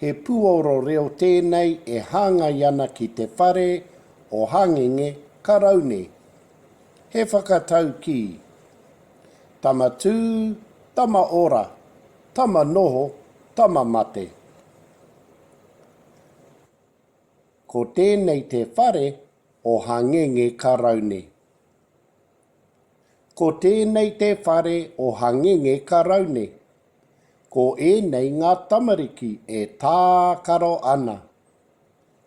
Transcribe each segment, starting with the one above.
He puoro reo tēnei e hanga iana ki te whare o hangenge karaune. He whakatau ki. Tama tū, tama ora, tama noho, tama mate. Ko tēnei te whare o hangenge karaune. Ko tēnei te whare o hangenge karaune. Ko ēnei ngā tamariki e tākaro ana.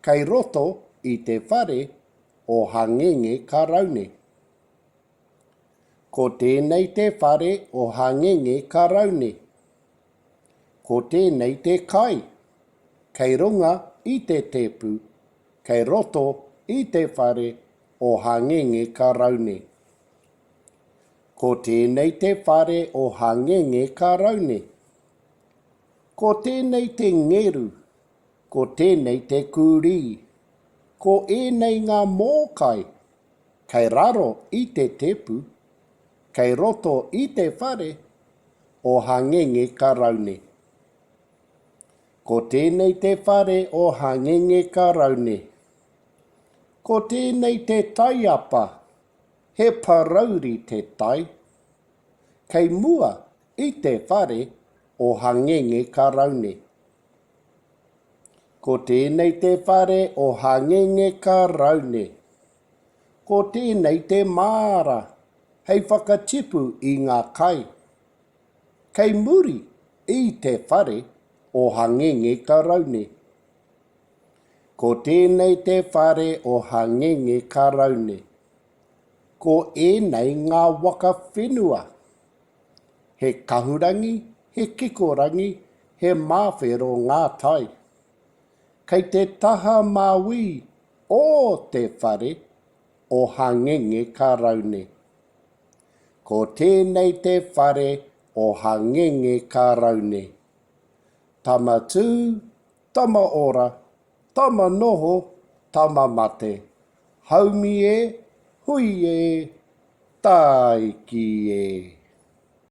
Kei roto i te whare o hangenge karaune. Ko tēnei te whare o hangenge karaune. Ko tēnei te kai. Kei runga i te tepu. Kei roto i te whare o hangenge karaune. Ko tēnei te whare o hangenge karaune. Ko tēnei te ngeru, ko tēnei te kūri, ko ēnei ngā mōkai, kei raro i te tepu, kei roto i te whare o hangenge karaune. Ko tēnei te whare o hangenge karaune. Ko tēnei te taiapa, he parauri te tai, kei mua i te whare o hangenge karaune. Ko tēnei te whare o hangenge karaune. Ko tēnei te māra, hei whakatipu i ngā kai. Kei muri i te whare o hangenge karaune. Ko tēnei te whare o hangenge karaune. Ko ēnei ngā waka whenua. He kahurangi, he kikorangi, he māwhero ngā tai. Kei te taha māwi o te whare o hangenge karaune. Ko tēnei te whare o hangenge karaune. Tama tū, tama ora, tama noho, tama mate. Haumi e, hui e, tai ki e.